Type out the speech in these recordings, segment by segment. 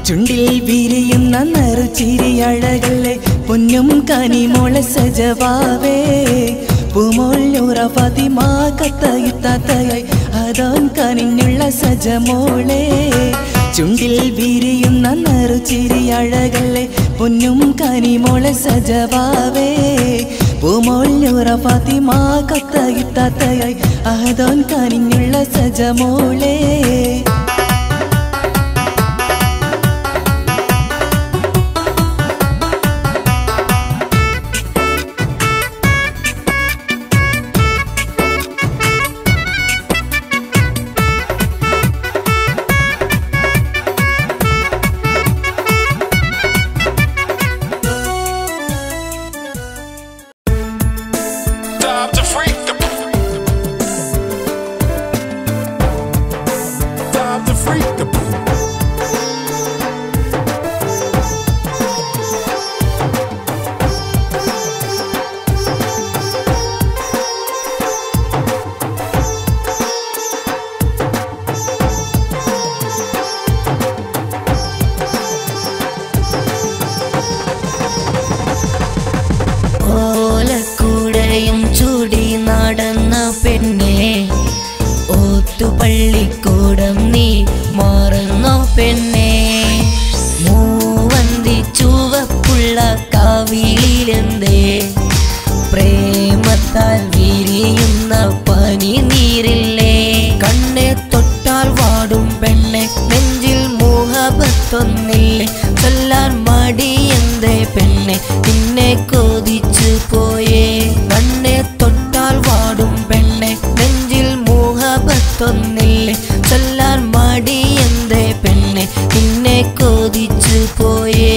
ചുണ്ടിൽ വിരിയുന്ന നറുചിരി അഴകല്ലേ പൊന്നും കനിമോളെ സജവാവേ പൂമോൾ നൂറ ഫാത്തിമ കത്തയിത്താത്തയായി അതോൻ കനിഞ്ഞുള്ള സജമോളെ ചുണ്ടിൽ വിരിയുന്ന നറുചിരി അഴകല്ലേ പൊന്നും കനിമോളെ സജവാവേ പൂമോൾ നൂറ ഫാത്തിമ കത്തയിത്താത്തയായി അതോൻ കനിഞ്ഞുള്ള സജമോളെ പള്ളിക്കൂടം നീ മാറുന്നോ പെണ്ണേ മൂവന്തി ചുവപ്പുള്ള കാവിലെന്തേ പ്രേമത്താൽ വിരിയുന്ന പനി നീരില്ലേ കണ്ണെ തൊട്ടാൽ വാടും പെണ്ണെ നെഞ്ചിൽ മുഹബത്തൊന്നില്ലേ ചൊല്ലാൻ മടിയെന്തേ പെണ്ണെ നിന്നെ കൊതിച്ചു പോയേ കണ്ണെ തൊട്ടാൽ വാടും പെണ്ണെ നെഞ്ചിൽ മുഹബത്തൊന്നില്ലേ ചൊല്ലാൻ മടിയെന്തേ പെണ്ണെ നിന്നെ കൊതിച്ചു പോയേ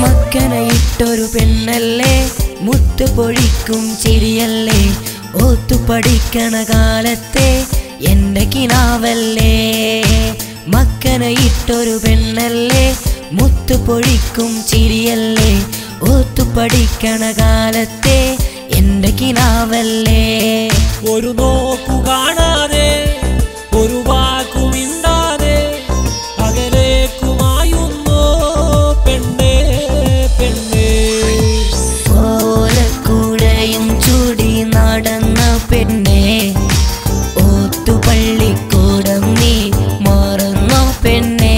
മക്കനയിട്ടൊരു പെണ്ണല്ലേ മുത്തു പൊഴിക്കും ചിരിയല്ലേ ഓത്തു പഠിക്കണ കാലത്തെ എൻ്റെ കിനാവല്ലേ മക്കനയിട്ടൊരു പെണ്ണല്ലേ മുത്തു പൊഴിക്കും ചിരിയല്ലേ ഓത്തു പഠിക്കണ കാലത്തെ എൻ്റെ കിനാവല്ലേ ഒരു നോക്കു കാണാതെ ഒരു വാക്കുമിണ്ടാതെ അകലേക്കുമായുന്നോ പെണ്ണേ പെണ്ണേ ഓലക്കൂടയും ചൂടി നടന്ന പെണ്ണേ ഓത്തു പള്ളിക്കൂടം നീ മാറുന്നോ പെണ്ണേ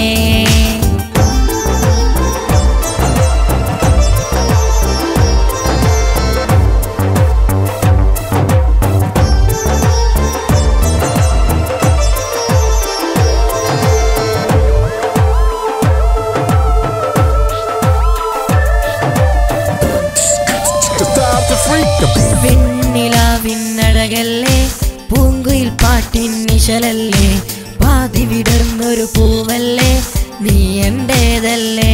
വെണ്ണിലാവിന്നഴകല്ലേ പൂങ്കുയിൽ പാട്ടിൻ നിശലല്ലേ പാതി വിടർന്നൊരു പൂവല്ലേ നീ എന്റേതല്ലേ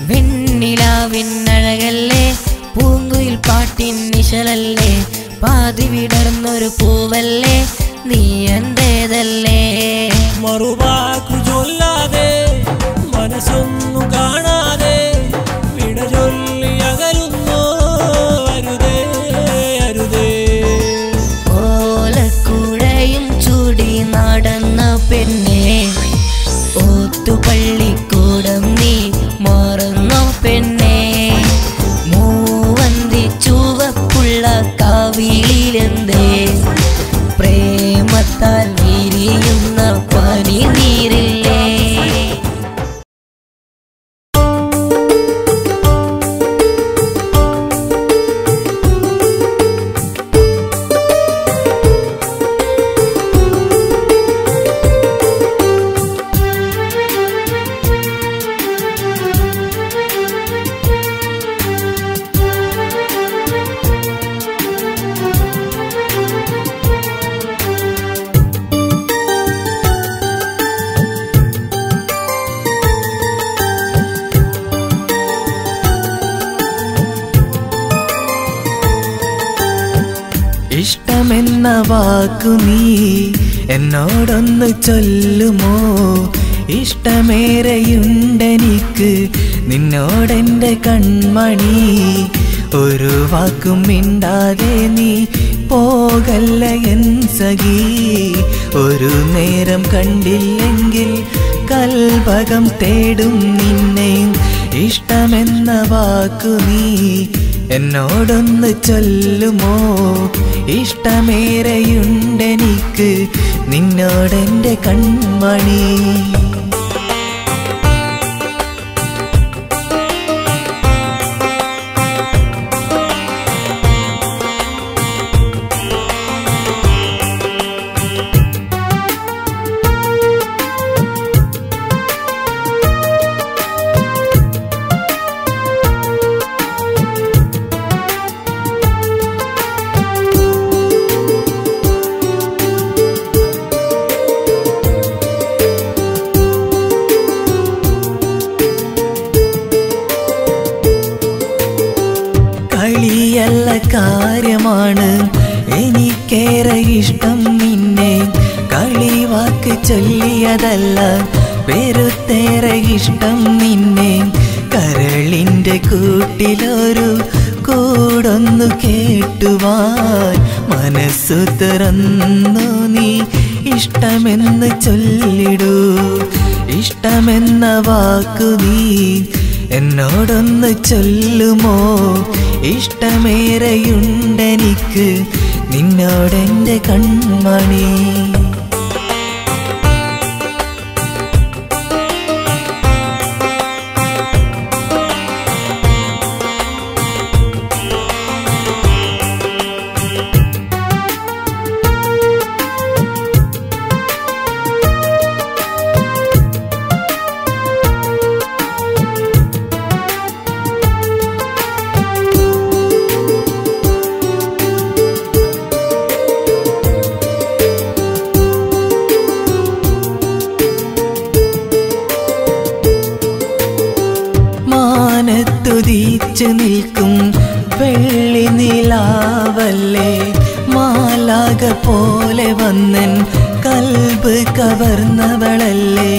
വെണ്ണിലാവിന്നഴകല്ലേ പൂങ്കുയിൽ പാട്ടിൻ നിശലല്ലേ പാതി വിടർന്നൊരു പൂവല്ലേ നീ എന്റേതല്ലേ മറുവാക്കു ചൊല്ലാതെ മനസ്സൊന്നു കാണാതെ വിട ചൊല്ലി അകലുന്നോ അരുതേ അരുതേ ഓലക്കൂടയും ചൂടി നടന്ന പെണ്ണേ ഓത്തു പള്ളിക്കൂടം നീ മാറുന്നോ പെണ്ണേ മൂവന്തി ചുവപ്പുള്ള കാവിലെന്തേ പ്രേമത്താൽ വിരിയുന്ന പനി നീര ഇഷ്ടമെന്ന വാക്കു നീ എന്നോടൊന്ന് ചൊല്ലുമോ? ഇഷ്ടമേറെയുണ്ടെനിക്ക് നിന്നോടെൻ്റെ കൺമണി. ഒരു വാക്കും മിണ്ടാതെ നീ പോകല്ല എൻ സഖി. ഒരു നേരം കണ്ടില്ലെങ്കിൽ കൽഭകം തേടും നിന്നെ. ഇഷ്ടമെന്ന വാക്കു നീ എന്നോടൊന്ന് ചൊല്ലുമോ? ഇഷ്ടമേറെയുണ്ടെനിക്ക് നിന്നോടെൻ്റെ കൺമണി. കളിയല്ല കാര്യമാണ് എനിക്കേറെ ഇഷ്ടം നിന്നെ. കളിവാക്ക് ചൊല്ലിയതല്ല പെരുത്തേറെ ഇഷ്ടം നിന്നെ. കരളിൻ്റെ കൂട്ടിലൊരു കൂടൊന്നു കേട്ടുവാൻ മനസ്സു തുറന്നു നീ ഇഷ്ടമെന്ന് ചൊല്ലിടൂ. ഇഷ്ടമെന്ന വാക്കു നീ എന്നോടൊന്ന് ചൊല്ലുമോ? ഇഷ്ടമേറെയുണ്ടെനിക്ക് നിന്നോടെൻ്റെ കൺമണി. മാനത്തുദിച്ചു നിൽക്കും വെള്ളി നിലാവല്ലേ, മാലാക പോലെ വന്നൻ കൽബ് കവർന്നവളല്ലേ.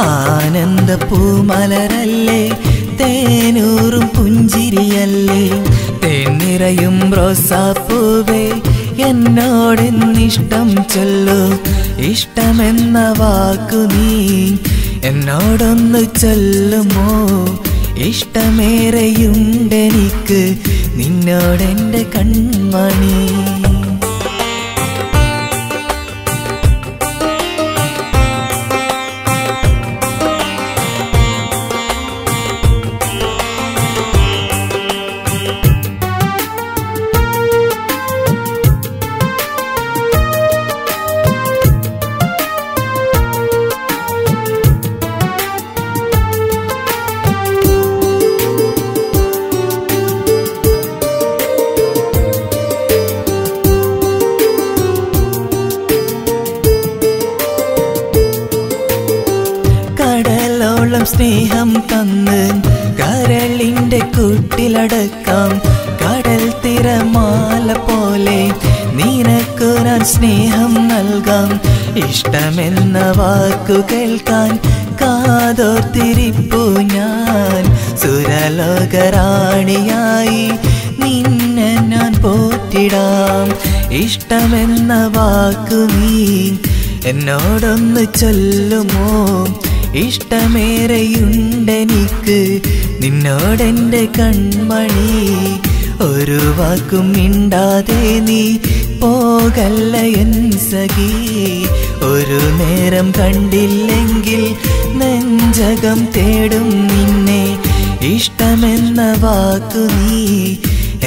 ആനന്ദ പൂമലരല്ലേ, തേനൂറും പുഞ്ചിരിയല്ലേ. തേനിറയും റോസാപ്പൂവേ എന്നോടെന്നിഷ്ടം ചൊല്ലു. ഇഷ്ടമെന്ന വാക്കു നീ എന്നോടൊന്ന് ചൊല്ലുമോ? ഇഷ്ടമേറെയുണ്ടെനിക്ക് നിന്നോടെൻ്റെ കൺമണി. കടലോളം സ്നേഹം തന്ന് കരളിൻ്റെ കൂട്ടിലടക്കാം. കടൽ തിരമാല പോലെ നിനക്കു ഞാൻ സ്നേഹം നൽകാം. ഇഷ്ടമെന്ന വാക്കു കേൾക്കാൻ കാതോർത്തിരിപ്പു ഞാൻ. സുരലോകറാണിയായി നിന്നെ ഞാൻ പോറ്റിടാം. ഇഷ്ടമെന്ന വാക്കു നീ എന്നോടൊന്ന് ചൊല്ലുമോ? ഇഷ്ടമേറെയുണ്ടെനിക്ക് നിന്നോടെൻ്റെ കൺമണി. ഒരു വാക്കും മിണ്ടാതെ നീ പോകല്ല എൻ സഖി. ഒരു നേരം കണ്ടില്ലെങ്കിൽ നെഞ്ചകം തേടും നിന്നെ. ഇഷ്ടമെന്ന വാക്കു നീ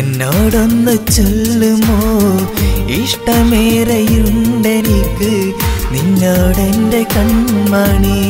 എന്നോടൊന്ന് ചൊല്ലുമോ? ഇഷ്ടമേറെയുണ്ടെനിക്ക് നിന്നോടെൻ്റെ കൺമണി.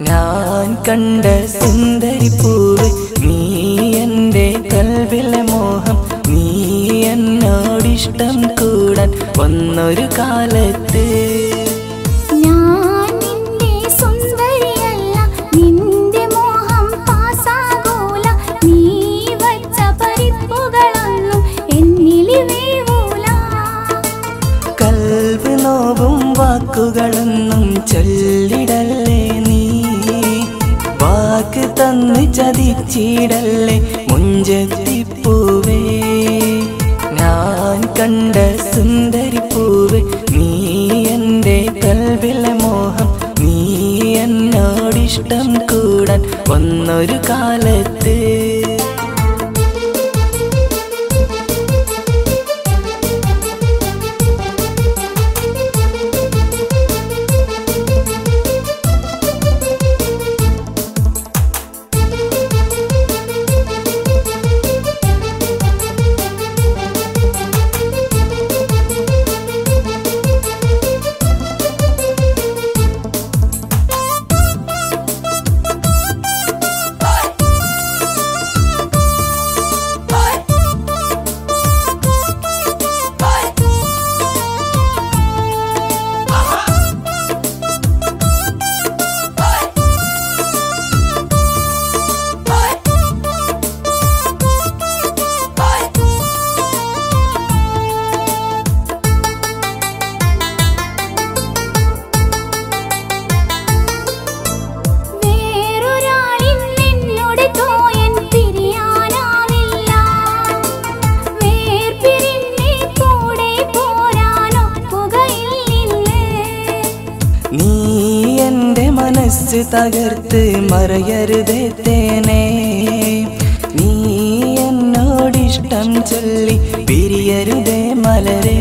ഞാൻ കണ്ട സുന്ദരി പൂവ് നീ എൻ്റെ കൽവിലെ മോഹം നീ എന്നോടിഷ്ടം കൂടാൻ വന്നൊരു കാലത്ത് കൽവ് നോവും വാക്കുകളൊന്നും ചൊല്ലിടല്ലേ നീ വാക്ക് തന്ന് ചതിച്ചിടല്ലേ മുഞ്ചത്തിപ്പൂവേ ഞാൻ കണ്ട സുന്ദരി പൂവ് നീ എൻ്റെ കൽവിലെ മോഹം നീ എന്നോടിഷ്ടം കൂടാൻ വന്നൊരു കാലത്ത് മനസ്സ് തകർത്ത് മറയരുതേ തേനേ നീ എന്നോടിഷ്ടം ചൊല്ലി പിരിയരുതേ മലരേ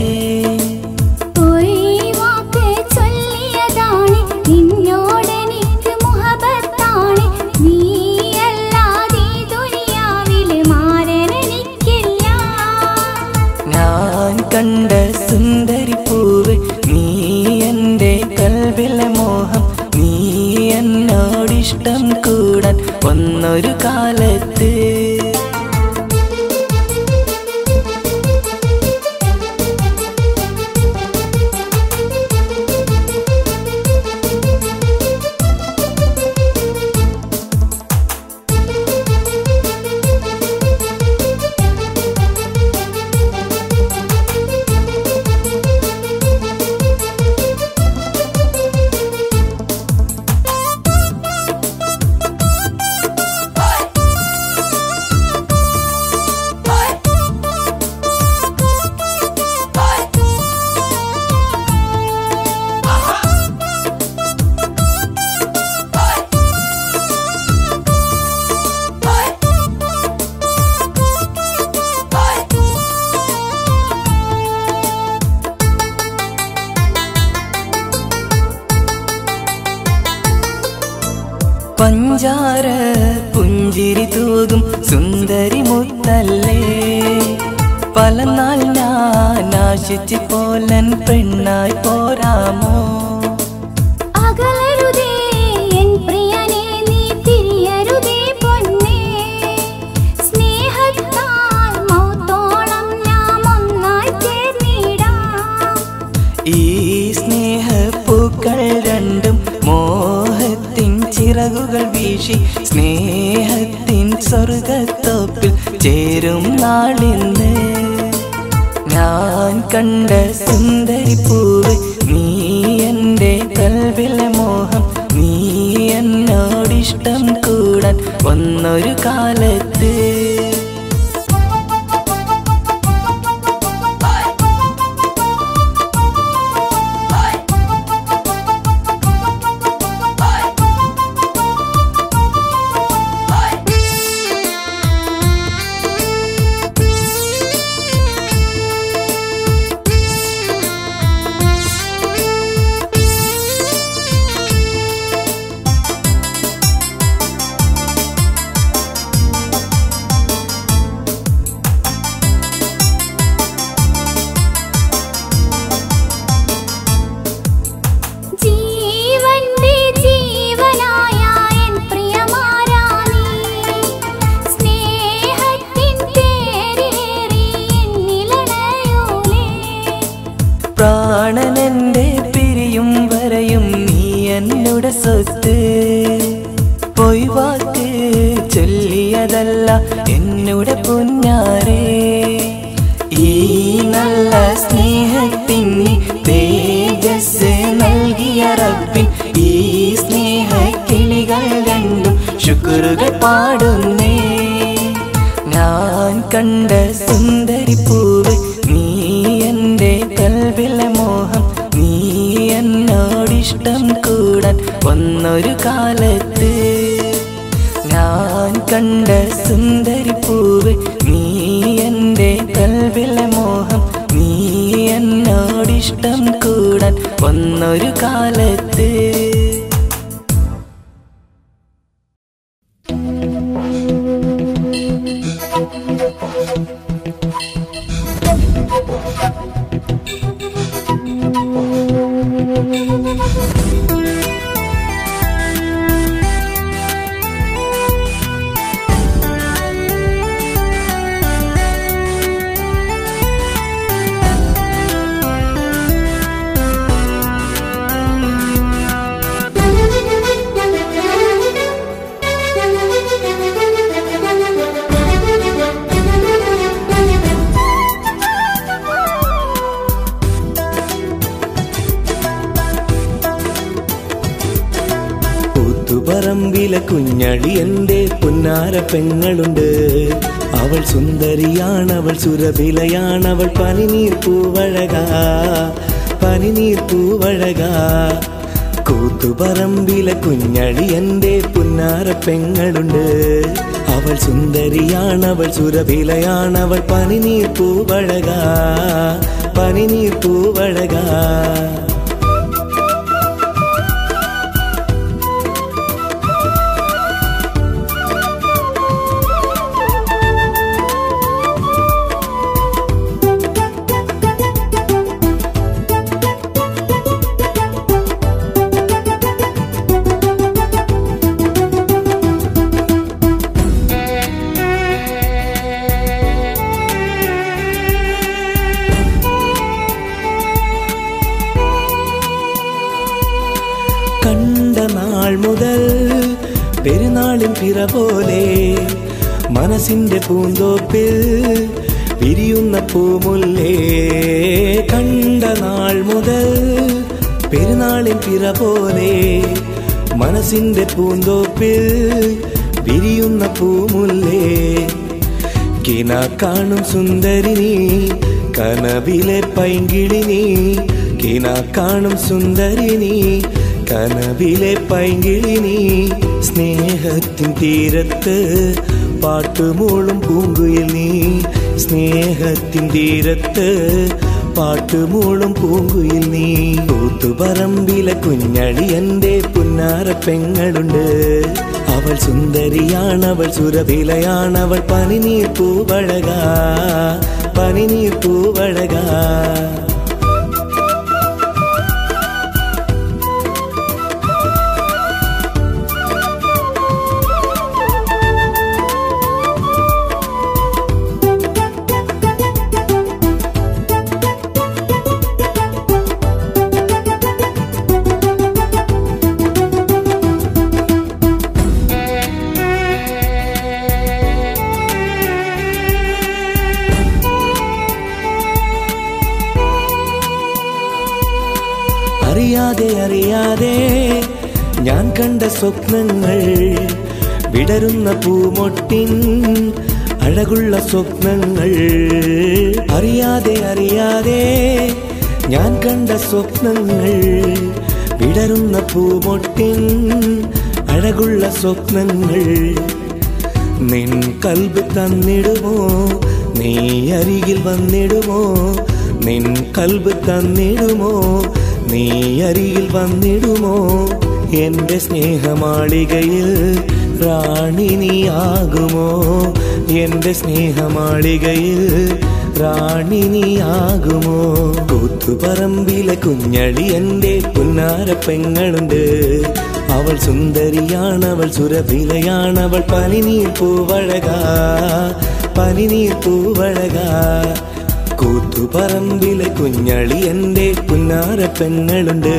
ഞാൻ കണ്ട സുന്ദരി പൂവ് നീ എൻ്റെ കൽവിലെ മോഹം നീ എന്നോടിഷ്ടം കൂടാൻ വന്നൊരു കാലത്ത് പഞ്ചാര പുഞ്ചിരി തൂകും സുന്ദരി മുത്തല്ലേ പല നാൾ ഞാൻ ആശിച്ചു പോലൻ പെണ്ണായി പോരാമോ ഈ സ്നേഹപ്പൂക്കൾ രണ്ടും മോഹത്തിൻ ചിറകുകൾ വീശി സ്നേഹത്തിൻ സ്വർഗത്തോപ്പിൽ ചേരും നാളിന്ന് ഞാൻ കണ്ട സുന്ദരി പൂവ് നീ എൻ്റെ കൽവിലെ മോഹം നീ എന്നോടിഷ്ടം കൂടാൻ വന്നൊരു കാലത്ത് എന്നുടെ സ്വത്ത് പോയി വാക്ക് ചൊല്ലിയതല്ല എന്നുടെ പൊന്നാരേ ഈ നല്ല സ്നേഹത്തിന് തേജസ് നൽകിയ റബ്ബിൻ ഈ സ്നേഹക്കിളികൾ രണ്ടും ശുക്രുകൾ പാടുന്നേ ഞാൻ കണ്ട സുന്ദരി പൂവ് നീ എൻ്റെ കൽവിലെ മോഹം നീ എന്നോടിഷ്ടം കൂടാൻ വന്നൊരു കാലത്ത് ഞാൻ കണ്ട സുന്ദരി പൂവ് നീ എൻ്റെ കൽവിലെ മോഹം നീ എന്നോടിഷ്ടം കൂടാൻ വന്നൊരു കാലത്ത് പറമ്പിലെ കുഞ്ഞളി എൻ്റെ പുന്നാര പെങ്ങളുണ്ട് അവൾ സുന്ദരിയാണവൾ സുരഭിലയാണവൾ പനിനീർ പൂവഴക കൂത്തുപറമ്പിലെ കുഞ്ഞളി എൻ്റെ പുന്നാര പെങ്ങളുണ്ട് അവൾ സുന്ദരിയാണവൾ സുരഭിലയാണവൾ പനിനീർ പൂവഴക മുതൽ പെരുന്നാളിൻ പിറ പോലെ മനസ്സിന്റെ പൂന്തോപ്പിൽ വിരിയുന്ന പൂമുല്ലേ കണ്ട നാൾ മുതൽ പെരുന്നാളിൻ പിറ പോലെ മനസ്സിന്റെ പൂന്തോപ്പിൽ വിരിയുന്ന പൂമുല്ലേ കിന കാണും സുന്ദരി നീ കനവിലെ പൈങ്കിളി നീ കിന കാണും സുന്ദരി നീ കനവിലെ പൈങ്കിളി നീ സ്നേഹത്തിൻ തീരത്ത് പാട്ടുമൂളും പൂങ്കുയിൽ നീ സ്നേഹത്തിൻ തീരത്ത് പാട്ടുമൂളും പൂങ്കുയിൽ നീ കൂത്തുപറമ്പിലെ കുഞ്ഞളി എൻ്റെ പുന്നാര പെങ്ങളുണ്ട് അവൾ സുന്ദരിയാണവൾ സുരഭിലയാണവൾ പനിനീർ പൂവഴക അറിയാതെ ഞാൻ കണ്ട സ്വപ്നങ്ങൾ വിടരുന്ന പൂമൊട്ടിൻ അഴകുള്ള സ്വപ്നങ്ങൾ അറിയാതെ ഞാൻ കണ്ട സ്വപ്നങ്ങൾ വിടരുന്ന പൂമൊട്ടിൻ അഴകുള്ള സ്വപ്നങ്ങൾ നിൻ കൽബ് തന്നിടുമോ നീ അരികിൽ വന്നിടുമോ നിൻ കൽബ് തന്നിടുമോ നീ അരികിൽ വന്നിടുമോ എൻ്റെ സ്നേഹമാളികയിൽ റാണി നീയാകുമോ എൻ്റെ സ്നേഹമാളികയിൽ റാണി നീയാകുമോ കൂത്തുപറമ്പിലെ കുഞ്ഞളി എൻ്റെ പുന്നാര പെങ്ങളുണ്ട് അവൾ സുന്ദരിയാണവൾ സുരഭിലയാണവൾ പനിനീർ പൂവഴക കൂത്തുപറമ്പിലെ കുഞ്ഞളി എൻ്റെ പുന്നാര പെങ്ങളുണ്ട്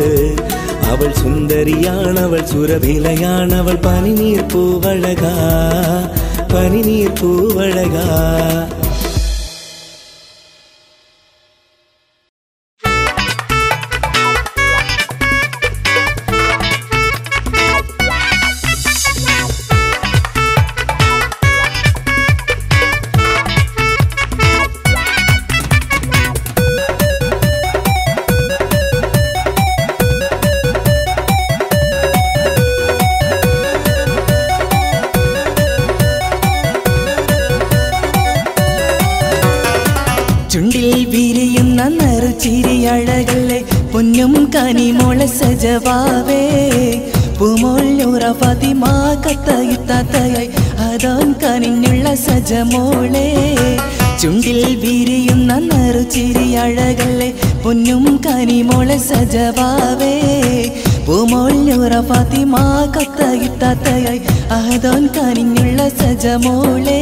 അവൾ സുന്ദരിയാണവൾ സുരഭിലയാണവൾ പനിനീർ പൂവഴകാ പനിനീർ പൂവഴകാ ചുണ്ടിൽ വിരിയുന്ന നറുചിരിയഴകല്ലേ പൊന്നും കനിമോളെ സജവാവേ പൂമോൾ നൂറ ഫാത്തിമ കത്തയിത്താത്തയായി അതോൻ കനിഞ്ഞുള്ള സജമോളെ ചുണ്ടിൽ വിരിയുന്ന നറുചിരിയഴകല്ലേ പൊന്നും കനിമോളെ സജവാവേ പൂമോൾ നൂറ ഫാത്തിമ കത്തയിത്താത്തയായി അതോൻ കനിഞ്ഞുള്ള സജമോളെ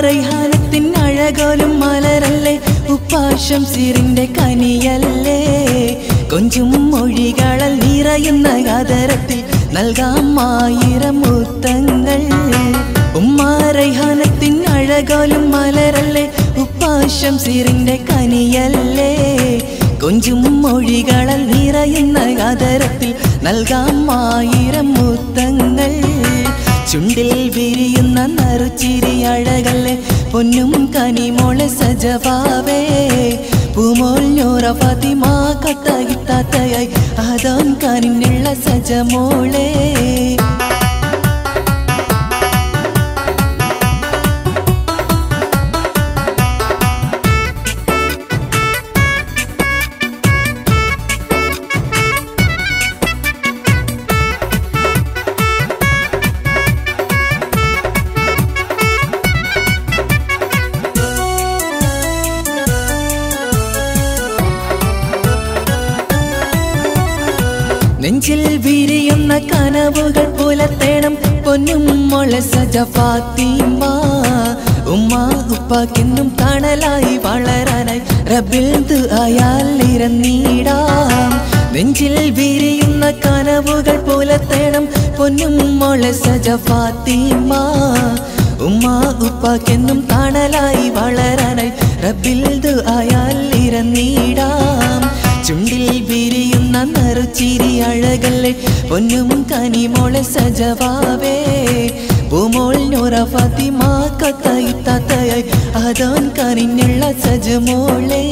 റൈഹാനത്തിൻ അഴകോലും മലരല്ലേ ഉപ്പാശം സിറിന്റെ കനിയല്ലേ കൊഞ്ചും മൊഴികളൽ നിറയുന്ന ആദരത്തിൽ നൽകാം 1000 മുത്തങ്ങൾ റൈഹാനത്തിൻ അഴകോലും മലരല്ലേ ഉപ്പാശം സിറിന്റെ കനിയല്ലേ കൊഞ്ചും മൊഴികളൽ നിറയുന്ന ആദരത്തിൽ നൽകാം 1000 മുത്തങ്ങൾ ചുണ്ടിൽ വിരിയുന്ന നറുചിരി അഴകല്ലേ പൊന്നും കനിമോളെ സജവാവേ പൂമോൾ നൂറ ഫാത്തിമ കത്തയിത്താത്തയായി അതോൻ കനിഞ്ഞുള്ള സജമോളെ നെഞ്ചിൽ വിരിയുന്ന കനവുകൾ പുലർത്തേണം പൊന്നും മോളെ സജ ഫാത്തിമ ഉമ്മ ഉപ്പാക്കെന്നും തണലായി വളരാനായി റബ്ബിൽ ദുആയാൽ ഇരന്നിടാം നെഞ്ചിൽ വിരിയുന്ന കനവുകൾ പുലർത്തേണം പൊന്നും മോളെ സജ ഫാത്തിമ ഉമ്മ ഉപ്പാക്കെന്നും തണലായി വളരാനായി റബ്ബിൽ ദുആയാൽ ഇരന്നിടാം ചുണ്ടിൽ വിരിയുന്ന നറുചിരി അഴകല്ലേ പൊന്നും കനിമോളെ സജവാവേ പൂമോൾ നൂറ ഫാത്തിമ കത്തയിത്താത്തയായി അതോൻ കനിഞ്ഞുള്ള സജമോളെ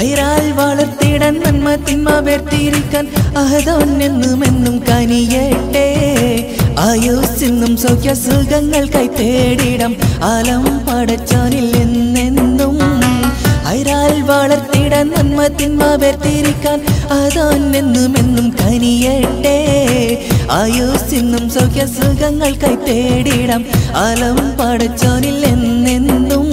ഐരാൽ വളർത്തിടാൻ നന്മ തിന്മ വേർതിരിക്കാൻ അഹദോന്നെന്നുമെന്നും കനിയട്ടെ ആയുസ്സെന്നും സൗഖ്യ സുഖങ്ങൾക്കായി തേടിടം ആലം പടച്ചോനിൽ എന്നെന്നും ഐരാൽ വളർത്തിടാൻ നന്മ തിന്മ വേർതിരിക്കാൻ അഹദോന്നെന്നുമെന്നും കനിയട്ടെ ആയുസ്സെന്നും സൗഖ്യ സുഖങ്ങൾക്കായി തേടിടം ആലം പടച്ചോനിൽ എന്നെന്നും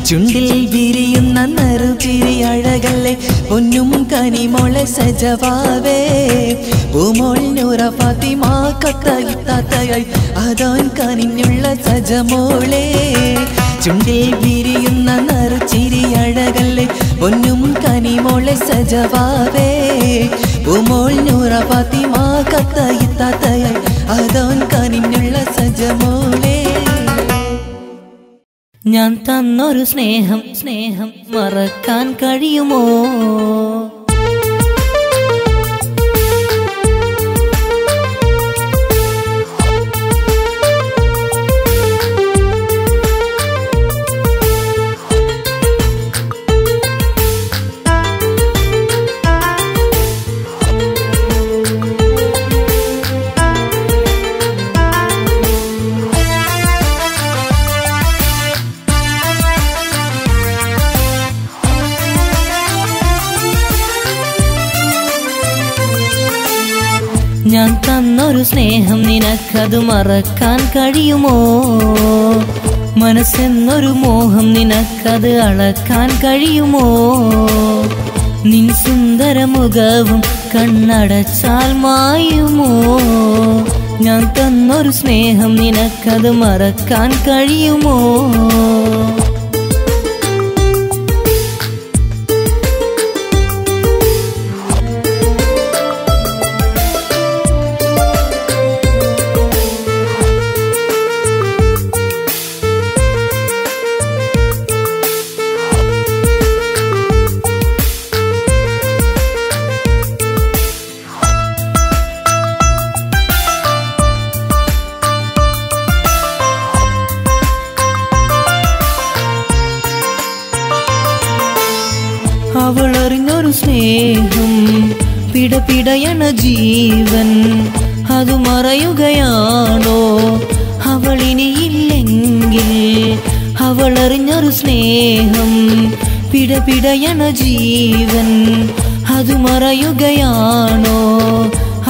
ചുണ്ടിൽ വിരിയുന്ന നറുചിരി അഴകല്ലേ പൊന്നും കനിമോളെ സജവാവേ പൂമോൾ നൂറ ഫാത്തിമ കത്തയിത്താത്തയായി അതോൻ കനിഞ്ഞുള്ള സജമോളെ ചുണ്ടിൽ വിരിയുന്ന നറുചിരി അഴകല്ലേ പൊന്നും കനിമോളെ സജവാവേ പൂമോൾ നൂറ ഫാത്തിമ കത്തയിത്താത്തയായി അതോൻ കനിഞ്ഞുള്ള സജമോളെ ഞാൻ തന്നൊരു സ്നേഹം മറക്കാൻ കഴിയുമോ തന്നൊരു സ്നേഹം നിനക്കത് മറക്കാൻ കഴിയുമോ? മനസ്സെന്നൊരു മോഹം നിനക്കത് അളക്കാൻ കഴിയുമോ? നിൻ സുന്ദര മുഖവും കണ്ണടച്ചാൽ മായുമോ? ഞാൻ തന്നൊരു സ്നേഹം നിനക്കത് മറക്കാൻ കഴിയുമോ? അവളറിഞ്ഞൊരു സ്നേഹം പിടപിടയണ ജീവൻ അത് മറയുകയാണോ അവളിനിയില്ലെങ്കിൽ? അവളറിഞ്ഞൊരു സ്നേഹം പിടപിടയണ ജീവൻ അത് മറയുകയാണോ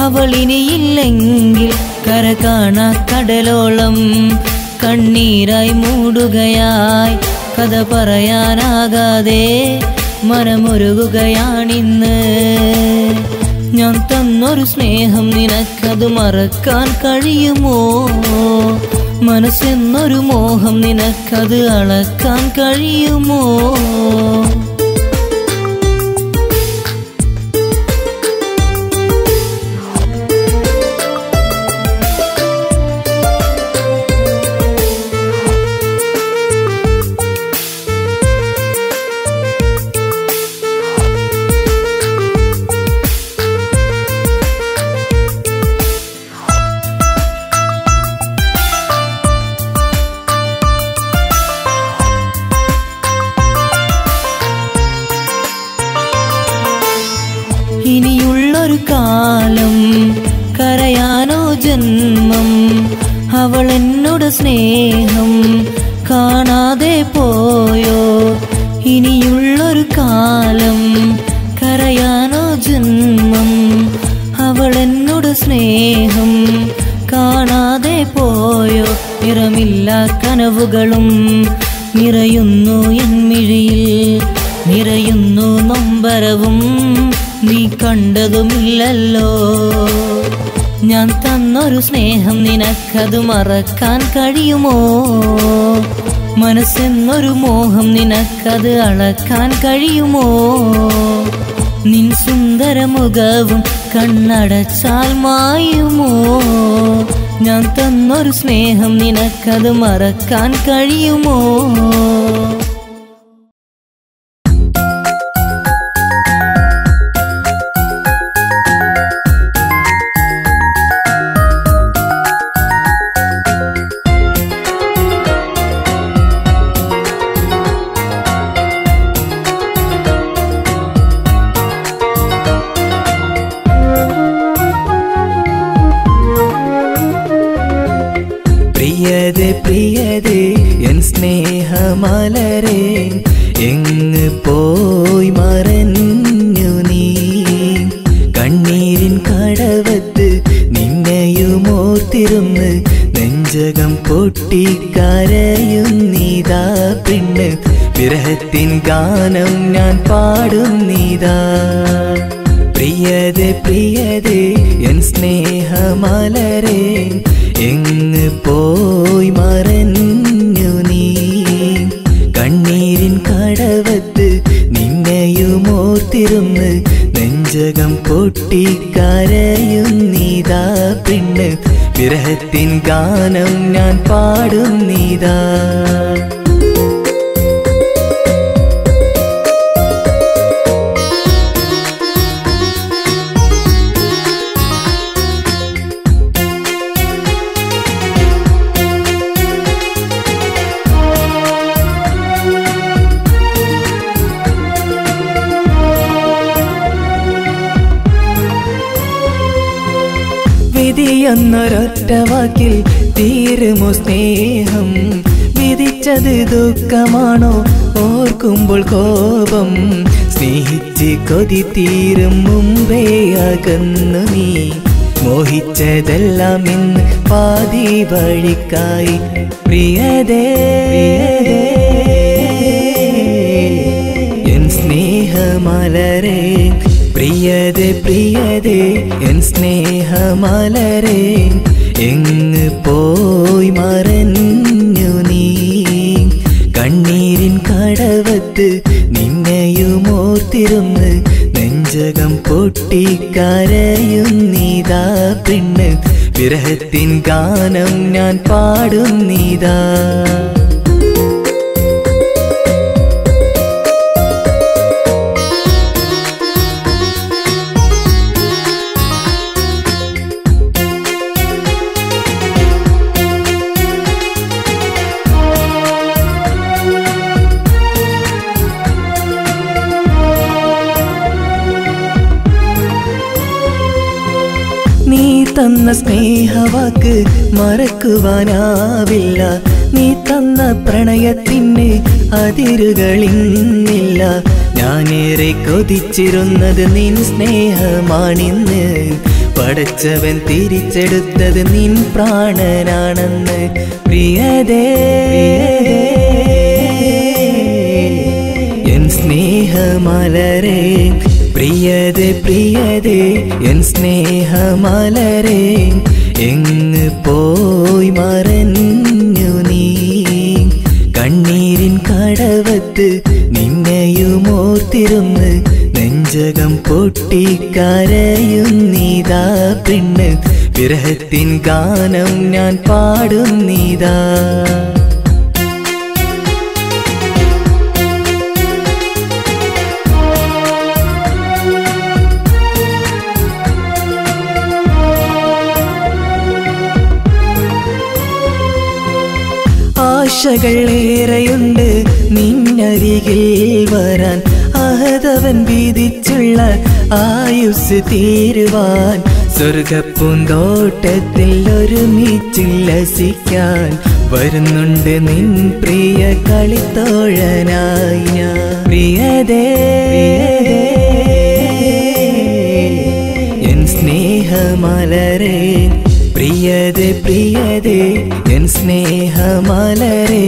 അവളിനിയില്ലെങ്കിൽ? കര കാണാ കടലോളം കണ്ണീരായി മൂടുകയായി കഥ പറയാനാകാതെ മനമൊരുകുകയാണിന്ന്. ഞാൻ തന്നൊരു സ്നേഹം നിനക്കത് മറക്കാൻ കഴിയുമോ? മനസ്സെന്നൊരു മോഹം നിനക്കത് അളക്കാൻ കഴിയുമോ? ഇനിയുള്ളൊരു കാലം കരയാനോ ജന്മം അവളെന്നോട് സ്നേഹം കാണാതെ പോയോ? ഇനിയുള്ളൊരു കാലം കരയാനോ ജന്മം അവളെന്നോട് സ്നേഹം കാണാതെ പോയോ? നിറമില്ല കനവുകളും നിറയുന്നു എൻ മിഴിയിൽ, നിറയുന്നു നൊമ്പരവും നീ കണ്ടതുമില്ലല്ലോ. ഞാൻ തന്നൊരു സ്നേഹം നിനക്കത് മറക്കാൻ കഴിയുമോ? മനസ്സെന്നൊരു മോഹം നിനക്കത് അളക്കാൻ കഴിയുമോ? നിൻ സുന്ദര മുഖവും കണ്ണടച്ചാൽ മായുമോ? ഞാൻ തന്നൊരു സ്നേഹം നിനക്കത് മറക്കാൻ കഴിയുമോ? പ്രിയതേ പ്രിയതേ എൻ സ്നേഹമലരേ, എങ്ങ് പോയി മറഞ്ഞു നീ? കണ്ണീരിൻ കടവത്ത് നിന്നെയുമോർത്തിരുന്ന് നെഞ്ചകം പൊട്ടിക്കരയുന്നീതാ പെണ്ണ്. വിരഹത്തിൻ ഗാനം ഞാൻ പാടുന്നീതാ. പ്രിയതേ പ്രിയതേ എൻ സ്നേഹമലരേ, എങ്ങ് പോയി മറഞ്ഞു നീ? കണ്ണീരിൻ കടവത്ത് നിന്നെയുമോർത്തിരുന്ന് നെഞ്ചകം പൊട്ടിക്കരയുന്നീതാ പെണ്ണ്. വിരഹത്തിൻ ഗാനം ഞാൻ പാടുന്നീതാ. വിധിയെന്നൊരൊറ്റ വാക്കിൽ തീരുമോ സ്നേഹം? വിധിച്ചത് ദുഃഖമാണോ ഓർക്കുമ്പോൾ കോപം? സ്നേഹിച്ച് കൊതി തീരും മുമ്പേ അകന്നു നീ, മോഹിച്ചതെല്ലാം ഇന്ന് പാതി വഴിക്കായി പ്രിയതേ എൻ സ്നേഹമലരേ പ്രിയതേ പ്രിയതേ എൻ സ്നേഹമലരേ എങ്ങ് പോയി മറഞ്ഞു നീ കണ്ണീരിൻ കടവത്ത് നിന്നെയുമോർത്തിരുന്ന് നെഞ്ചകം പൊട്ടിക്കരയുന്നീതാ പെണ്ണ് വിരഹത്തിൻ ഗാനം ഞാൻ പാടുന്നീതാ നീ തന്ന സ്നേഹവാക്ക് മറക്കുവാനാവില്ല നീ തന്ന പ്രണയത്തിന് അതിരുകളിന്നില്ല ഞാനേറെ കൊതിച്ചിരുന്നത് നിൻ സ്നേഹമാണിന്ന് പടച്ചവൻ തിരിച്ചെടുത്തത് നിൻ പ്രാണനാണെന്ന് പ്രിയതേ എൻ സ്നേഹമലരേ പ്രിയതേ പ്രിയതേ എൻ സ്നേഹമലരേ എങ്ങ് പോയി മറഞ്ഞു നീ കണ്ണീരിൻ കടവത്ത് നിന്നെയുമോർത്തിരുന്ന് നെഞ്ചകം പൊട്ടിക്കരയുന്നീതാ പെണ്ണ് വിരഹത്തിൻ ഗാനം ഞാൻ പാടുന്നീതാ ആശകൾ ഏറെയുണ്ട് നിന്നരികിൽ വരാൻ അഹദവൻ വീതിച്ചുള്ള ആയുസ് തീരുവാൻ സ്വർഗപ്പൂന്തോട്ടത്തിൽ ഒരുമിച്ചുല്ലസിക്കാൻ വരുന്നുണ്ട് നിൻ പ്രിയ കളിത്തോഴനായി ഞാൻ പ്രിയതേ എൻ സ്നേഹമലരേ പ്രിയതേ പ്രിയതേ എൻ സ്നേഹമലരേ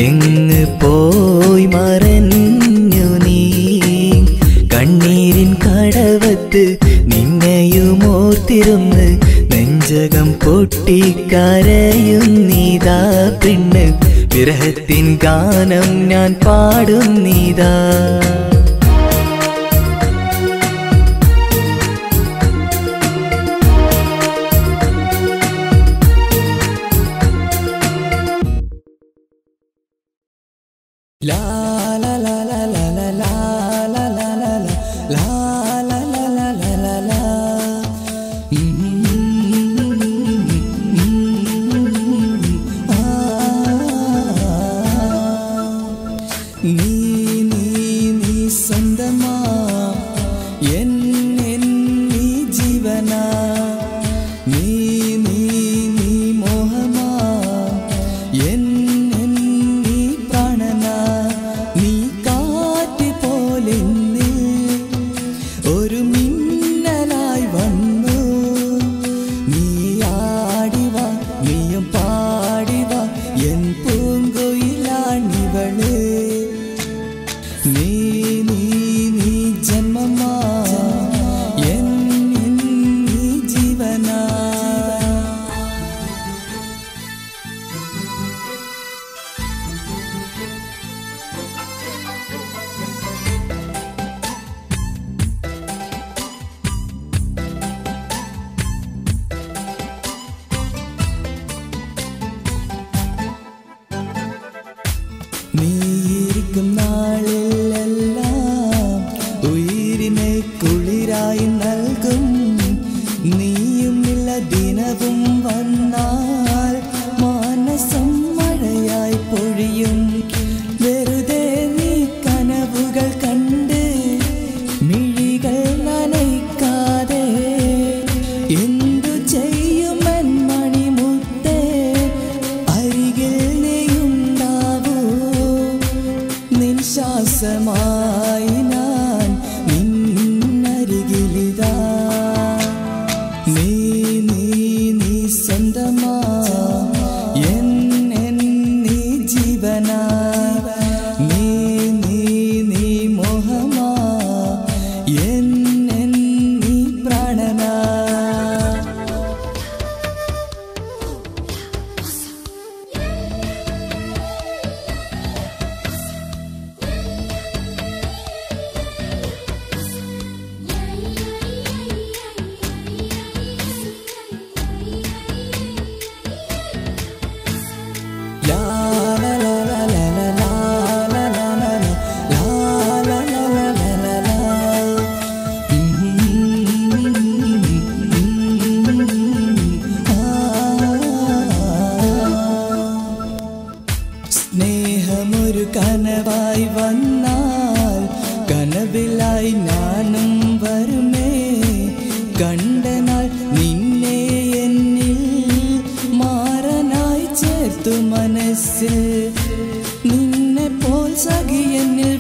എങ്ങ് പോയി മറഞ്ഞു നീ കണ്ണീരിൻ കടവത്ത് നിന്നെയുമോർത്തിരുന്ന് നെഞ്ചകം പൊട്ടിക്കരയുന്നീതാ പെണ്ണ് വിരഹത്തിൻ ഗാനം ഞാൻ പാടുന്നീതാ La la la la la la la la la la la la la la la la നീ സ്വന്തമാ എൻ നീ ജീവനാ നീ മോഹമാ എൻ നീയിരിക്കും നാളിലെല്ലാം ഉയിരിനെ കുളിരായി നൽകും നീയുമില്ല ദിനവും വന്നാൽ മാനസം മഴയായി പൊഴിയും വെറുതെ നീ കനവുകൾ കണ്ട് മിഴികൾ നനയ്ക്കാതെ എന്തു ചെയ്യുമെൻ മണിമുത്തേ അരികിൽ നീയുണ്ടാവൂ നിൻ ശ്വാസമായി ഞാൻ നിന്നരികിലിതാ നീ ഒരു കനവായി വന്നാൽ കനവിലായി ഞാനും വരുമേ കണ്ടനാൾ നിന്നെ എന്നിൽ മാറനായി ചേർത്തു മനസ്സിൽ നിന്നെ പോൽ സഖി എന്നിൽ